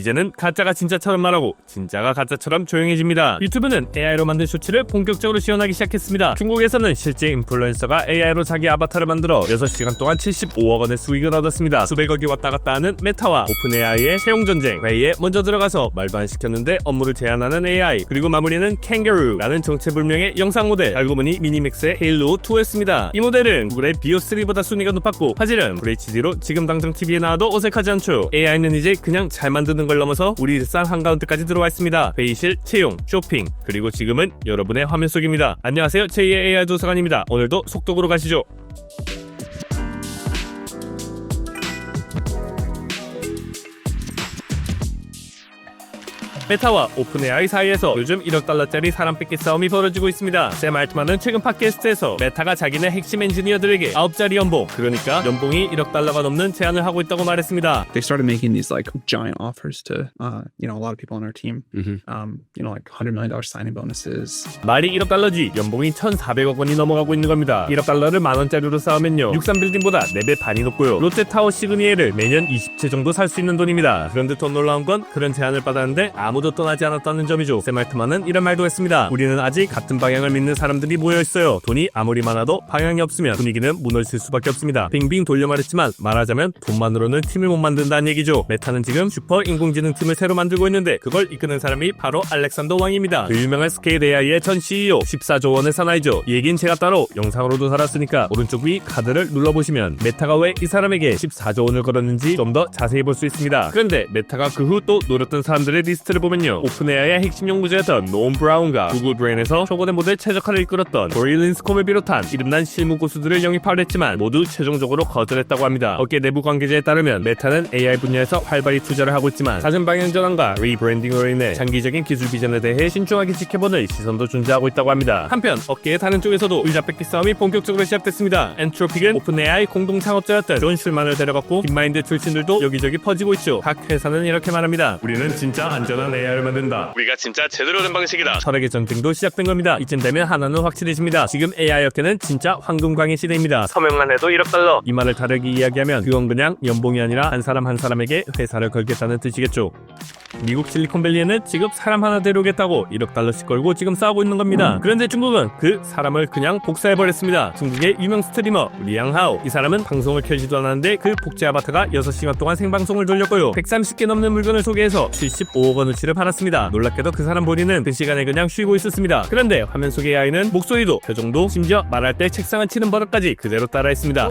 이제는 가짜가 진짜처럼 말하고 진짜가 가짜처럼 조용해집니다. 유튜브는 AI로 만든 쇼츠를 본격적으로 지원하기 시작했습니다. 중국에서는 실제 인플루엔서가 AI로 자기 아바타를 만들어 6시간 동안 75억 원의 수익을 얻었습니다. 수백억이 왔다 갔다 하는 메타와 오픈 AI의 채용 전쟁. 회의에 먼저 들어가서 말도 안 시켰는데 업무를 제한하는 AI, 그리고 마무리는 캥거루라는 정체불명의 영상 모델. 알고 보니 미니맥스의 헤일로 2였습니다. 이 모델은 구글의 비오3보다 순위가 높았고 화질은 FHD로 지금 당장 TV에 나와도 어색하지 않죠. AI는 이제 그냥 잘 만드는 걸 넘어서 우리 일상 한가운데까지 들어와 있습니다. 회의실, 채용, 쇼핑, 그리고 지금은 여러분의 화면 속입니다. 안녕하세요, 제2의 AI 도서관입니다. 오늘도 속독으로 가시죠. 메타와 오픈 AI 사이에서 요즘 1억 달러짜리 사람 뺏기 싸움이 벌어지고 있습니다. 샘 알트만은 최근 팟캐스트에서 메타가 자기네 핵심 엔지니어들에게 9자리 연봉, 그러니까 연봉이 1억 달러가 넘는 제안을 하고 있다고 말했습니다. They started making these like giant offers to a lot of people on our team. Like $100 million signing bonuses. 말이 1억 달러지 연봉이 1,400억 원이 넘어가고 있는 겁니다. 1억 달러를 만원짜리로 쌓으면요 63빌딩보다 4배 반이 높고요. 롯데타워 시그니에를 매년 20채 정도 살 수 있는 돈입니다. 그런데 더 놀라운 건 그런 제안을 받았는데 아무도 떠나지 않았다는 점이죠. 샘 알트만은 이런 말도 했습니다. 우리는 아직 같은 방향을 믿는 사람들이 모여있어요. 돈이 아무리 많아도 방향이 없으면 분위기는 무너질 수밖에 없습니다. 빙빙 돌려 말했지만 말하자면 돈만으로는 팀을 못 만든다는 얘기죠. 메타는 지금 슈퍼 인공지능 팀을 새로 만들고 있는데 그걸 이끄는 사람이 바로 알렉산더 왕입니다. 그 유명한 스케일 AI의 전 CEO, 14조 원의 사나이죠. 이 얘긴 제가 따로 영상으로도 달았으니까 오른쪽 위 카드를 눌러보시면 메타가 왜 이 사람에게 14조 원을 걸었는지 좀 더 자세히 볼 수 있습니다. 그런데 메타가 그 후 또 노렸던 사람들의 리스트를 보면요, 오픈 AI의 핵심 연구자였던 노엄 브라운과 구글 브레인에서 초고대 모델 최적화를 이끌었던 도리 린스콤을 비롯한 이름난 실무 고수들을 영입하려 했지만 모두 최종적으로 거절했다고 합니다. 업계 내부 관계자에 따르면 메타는 AI 분야에서 활발히 투자를 하고 있지만 잦은 방향 전환과 리브랜딩으로 인해 장기적인 기술 비전에 대해 신중하게 지켜보는 시선도 존재하고 있다고 합니다. 한편 업계의 다른 쪽에서도 의자 뺏기 싸움이 본격적으로 시작됐습니다. 엔트로픽은 오픈 AI 공동 창업자였던 존 슐만을 데려갔고 딥마인드 출신들도 여기저기 퍼지고 있죠. 각 회사는 이렇게 말합니다. 우리는 진짜 안전한 AI를 만든다. 우리가 진짜 제대로 된 방식이다. 철학의 전쟁도 시작된 겁니다. 이쯤 되면 하나는 확실해집니다. 지금 AI 업계는 진짜 황금광의 시대입니다. 서명만 해도 1억 달러. 이 말을 다르게 이야기하면 그건 그냥 연봉이 아니라 한 사람 한 사람에게 회사를 걸겠다는 뜻이겠죠. 미국 실리콘밸리에는 지금 사람 하나 데려오겠다고 1억 달러씩 걸고 지금 싸우고 있는 겁니다. 그런데 중국은 그 사람을 그냥 복사해버렸습니다. 중국의 유명 스트리머 리양하오, 이 사람은 방송을 켜지도 않았는데 그 복제 아바타가 6시간 동안 생방송을 돌렸고요. 130개 넘는 물건을 소개해서 75억 원어치를 팔았습니다. 놀랍게도 그 사람 본인은 그 시간에 그냥 쉬고 있었습니다. 그런데 화면 속 AI는 목소리도 표정도 심지어 말할 때 책상을 치는 버릇까지 그대로 따라했습니다.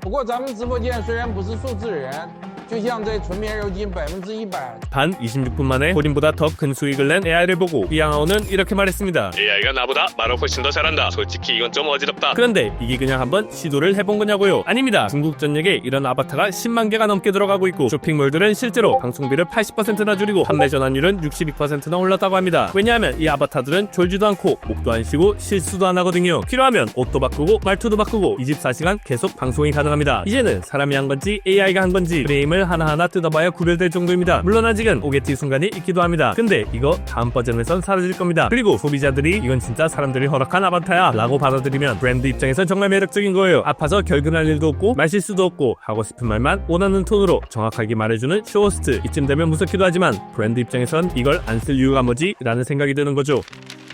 不过咱们直播间虽然不是数字人，就像这纯棉柔金100%。 단 26분 만에 본인보다 더 큰 수익을 낸 AI를 보고 리양하오는 이렇게 말했습니다. AI가 나보다 말을 훨씬 더 잘한다. 솔직히 이건 좀 어지럽다. 그런데 이게 그냥 한번 시도를 해본 거냐고요? 아닙니다. 중국 전역에 이런 아바타가 10만 개가 넘게 들어가고 있고 쇼핑몰들은 실제로 방송비를 80%나 줄이고 판매 전환율은 62%나 올랐다고 합니다. 왜냐하면 이 아바타들은 졸지도 않고 목도 안 쉬고 실수도 안 하거든요. 필요하면 옷도 바꾸고 말투도 바꾸고 24시간 계속 방송이 가능합니다. 이제는 사람이 한 건지 AI가 한 건지 프레임을 하나하나 뜯어봐야 구별될 정도입니다. 물론 아직은 오게티 순간이 있기도 합니다. 근데 이거 다음 버전에선 사라질 겁니다. 그리고 소비자들이 이건 진짜 사람들이 허락한 아바타야 라고 받아들이면 브랜드 입장에선 정말 매력적인 거예요. 아파서 결근할 일도 없고 말실수도 없고 하고 싶은 말만 원하는 톤으로 정확하게 말해주는 쇼호스트. 이쯤 되면 무섭기도 하지만 브랜드 입장에선 이걸 안 쓸 이유가 뭐지? 라는 생각이 드는 거죠.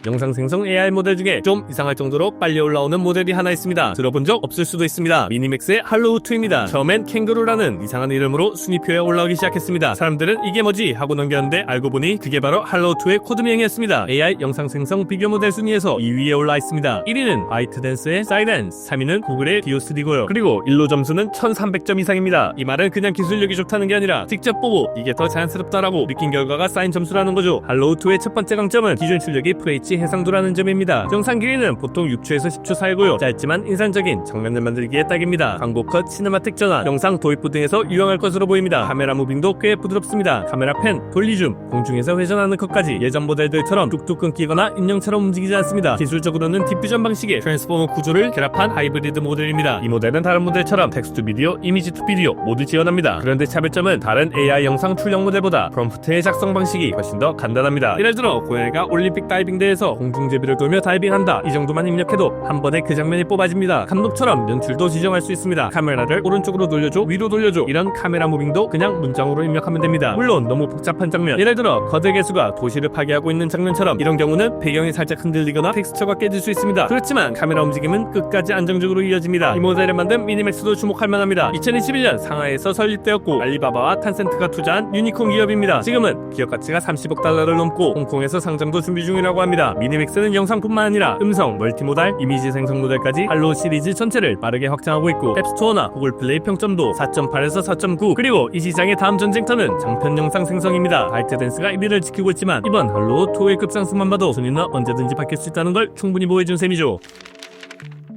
영상 생성 AI 모델 중에 좀 이상할 정도로 빨리 올라오는 모델이 하나 있습니다. 들어본 적 없을 수도 있습니다. 미니맥스의 할로우2입니다. 처음엔 캥거루라는 이상한 이름으로 순위표에 올라오기 시작했습니다. 사람들은 이게 뭐지? 하고 넘겼는데 알고 보니 그게 바로 할로우2의 코드명이었습니다. AI 영상 생성 비교 모델 순위에서 2위에 올라 있습니다. 1위는 바이트댄스의 사이렌스, 3위는 구글의 비오3고요. 그리고 일로 점수는 1300점 이상입니다. 이 말은 그냥 기술력이 좋다는 게 아니라 직접 보고 이게 더 자연스럽다라고 느낀 결과가 쌓인 점수라는 거죠. 할로우2의 첫 번째 강점은 기존 출력이 FH 해상도라는 점입니다. 정상 길이는 보통 6초에서 10초 사이고요. 짧지만 인상적인 장면을 만들기에 딱입니다. 광고 컷, 시네마틱 전환, 영상 도입부 등에서 유용할 것으로 보입니다. 카메라 무빙도 꽤 부드럽습니다. 카메라 펜, 돌리줌, 공중에서 회전하는 컷까지 예전 모델들처럼 뚝뚝 끊기거나 인형처럼 움직이지 않습니다. 기술적으로는 디퓨전 방식의 트랜스포머 구조를 결합한 하이브리드 모델입니다. 이 모델은 다른 모델처럼 텍스트 투 비디오, 이미지 투 비디오 모두 지원합니다. 그런데 차별점은 다른 AI 영상 출력 모델보다 프롬프트의 작성 방식이 훨씬 더 간단합니다. 예를 들어 고양이가 올림픽 다이빙 대회에서 위에서 공중제비를 돌며 다이빙한다. 이 정도만 입력해도 한 번에 그 장면이 뽑아집니다. 감독처럼 연출도 지정할 수 있습니다. 카메라를 오른쪽으로 돌려줘, 위로 돌려줘, 이런 카메라 무빙도 그냥 문장으로 입력하면 됩니다. 물론 너무 복잡한 장면, 예를 들어 거대 개수가 도시를 파괴하고 있는 장면처럼 이런 경우는 배경이 살짝 흔들리거나 텍스처가 깨질 수 있습니다. 그렇지만 카메라 움직임은 끝까지 안정적으로 이어집니다. 이 모델을 만든 미니맥스도 주목할 만합니다. 2021년 상하이에서 설립되었고 알리바바와 탄센트가 투자한 유니콘 기업입니다. 지금은 기업 가치가 30억 달러를 넘고 홍콩에서 상장도 준비 중이라고 합니다. 미니맥스는 영상뿐만 아니라 음성, 멀티모달, 이미지 생성 모델까지 할로우 시리즈 전체를 빠르게 확장하고 있고 앱스토어나 구글 플레이 평점도 4.8에서 4.9. 그리고 이 시장의 다음 전쟁터는 장편 영상 생성입니다. 바이트댄스가 1위를 지키고 있지만 이번 할로우 2의 급상승만 봐도 순위는 언제든지 바뀔 수 있다는 걸 충분히 보여준 셈이죠.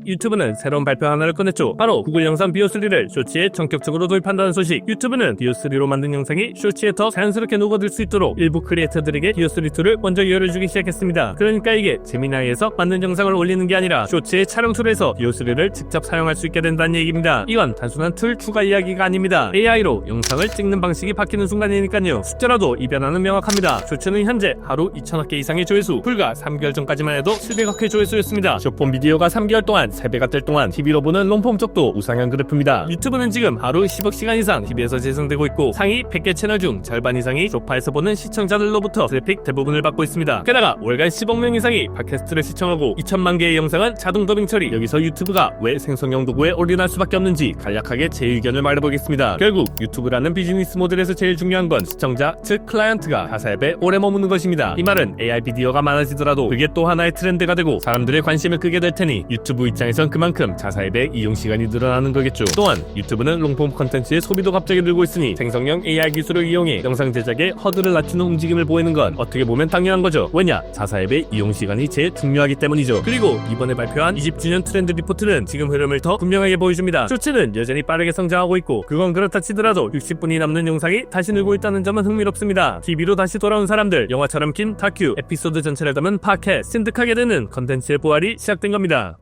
유튜브는 새로운 발표 하나를 꺼냈죠. 바로 구글 영상 비오3를 쇼츠에 전격적으로 도입한다는 소식. 유튜브는 비오3로 만든 영상이 쇼츠에 더 자연스럽게 녹아들 수 있도록 일부 크리에이터들에게 비오3 2를 먼저 열어주기 시작했습니다. 그러니까 이게 제미나이에서 만든 영상을 올리는 게 아니라 쇼츠의 촬영 툴에서 비오3를 직접 사용할 수 있게 된다는 얘기입니다. 이건 단순한 툴 추가 이야기가 아닙니다. AI로 영상을 찍는 방식이 바뀌는 순간이니까요. 숫자라도 이 변화는 명확합니다. 쇼츠는 현재 하루 2,000억 개 이상의 조회수, 불과 3개월 전까지만 해도 700억 회 조회수였습니다. 숏폼 비디오가 3개월 동안 3배가 될 동안 TV로 보는 롱폼 쪽도 우상향 그래프입니다. 유튜브는 지금 하루 10억 시간 이상 TV에서 재생되고 있고 상위 100개 채널 중 절반 이상이 쇼파에서 보는 시청자들로부터 트래픽 대부분을 받고 있습니다. 게다가 월간 10억 명 이상이 팟캐스트를 시청하고 2천만 개의 영상은 자동 더빙 처리. 여기서 유튜브가 왜 생성형 도구에 올인할 수밖에 없는지 간략하게 제 의견을 말해보겠습니다. 결국 유튜브라는 비즈니스 모델에서 제일 중요한 건 시청자, 즉 클라이언트가 가사 앱에 오래 머무는 것입니다. 이 말은 AI 비디오가 많아지더라도 그게 또 하나의 트렌드가 되고 사람들의 관심을 끄게 될 테니 유튜브 입장에선 그만큼 자사 앱의 이용 시간이 늘어나는 거겠죠. 또한 유튜브는 롱폼 컨텐츠의 소비도 갑자기 늘고 있으니 생성형 AI 기술을 이용해 영상 제작에 허들을 낮추는 움직임을 보이는 건 어떻게 보면 당연한 거죠. 왜냐? 자사 앱의 이용 시간이 제일 중요하기 때문이죠. 그리고 이번에 발표한 20주년 트렌드 리포트는 지금 흐름을 더 분명하게 보여줍니다. 쇼츠는 여전히 빠르게 성장하고 있고 그건 그렇다 치더라도 60분이 남는 영상이 다시 늘고 있다는 점은 흥미롭습니다. TV로 다시 돌아온 사람들, 영화처럼 긴 다큐, 에피소드 전체를 담은 팟캐스트, 찐득하게 되는 컨텐츠의 부활이 시작된 겁니다.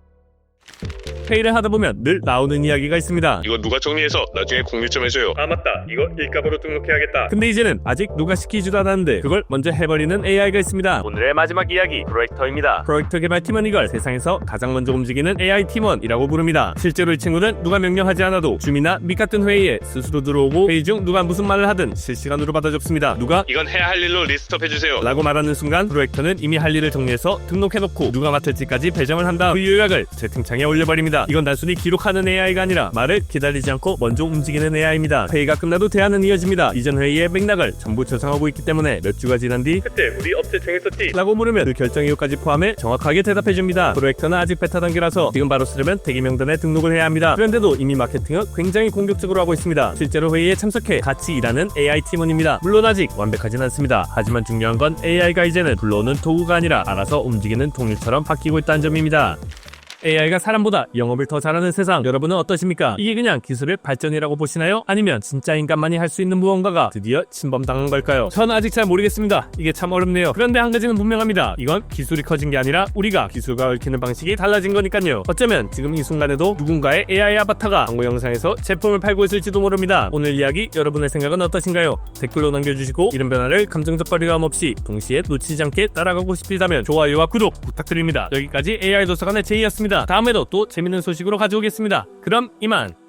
회의를 하다 보면 늘 나오는 이야기가 있습니다. 이거 누가 정리해서 나중에 공유 좀 해줘요. 아 맞다, 이거 일감으로 등록해야겠다. 근데 이제는 아직 누가 시키지도 않았는데 그걸 먼저 해버리는 AI가 있습니다. 오늘의 마지막 이야기, 프로젝터입니다. 프로젝터 개발팀은 이걸 세상에서 가장 먼저 움직이는 AI 팀원이라고 부릅니다. 실제로 이 친구는 누가 명령하지 않아도 줌이나 밋 같은 회의에 스스로 들어오고 회의 중 누가 무슨 말을 하든 실시간으로 받아 적습니다. 누가 이건 해야 할 일로 리스트업 해주세요 라고 말하는 순간 프로젝터는 이미 할 일을 정리해서 등록해놓고 누가 맡을지까지 배정을 한 다음 그 요약을 채팅창에 올려버립니다. 이건 단순히 기록하는 AI가 아니라 말을 기다리지 않고 먼저 움직이는 AI입니다. 회의가 끝나도 대화는 이어집니다. 이전 회의의 맥락을 전부 저장하고 있기 때문에 몇 주가 지난 뒤 그때 우리 업체 정했었지? 라고 물으면 그 결정 이유까지 포함해 정확하게 대답해줍니다. 프로젝터는 아직 베타 단계라서 지금 바로 쓰려면 대기 명단에 등록을 해야 합니다. 그런데도 이미 마케팅은 굉장히 공격적으로 하고 있습니다. 실제로 회의에 참석해 같이 일하는 AI 팀원입니다. 물론 아직 완벽하진 않습니다. 하지만 중요한 건 AI가 이제는 불러오는 도구가 아니라 알아서 움직이는 동일처럼 바뀌고 있다는 점입니다. AI가 사람보다 영업을 더 잘하는 세상, 여러분은 어떠십니까? 이게 그냥 기술의 발전이라고 보시나요? 아니면 진짜 인간만이 할 수 있는 무언가가 드디어 침범당한 걸까요? 전 아직 잘 모르겠습니다. 이게 참 어렵네요. 그런데 한 가지는 분명합니다. 이건 기술이 커진 게 아니라 우리가 기술과 얽히는 방식이 달라진 거니까요. 어쩌면 지금 이 순간에도 누군가의 AI 아바타가 광고 영상에서 제품을 팔고 있을지도 모릅니다. 오늘 이야기 여러분의 생각은 어떠신가요? 댓글로 남겨주시고 이런 변화를 감정적 거리감 없이 동시에 놓치지 않게 따라가고 싶다면 좋아요와 구독 부탁드립니다. 여기까지 AI 도서관의 제이였습니다. 다음에도 또 재밌는 소식으로 가져오겠습니다. 그럼 이만.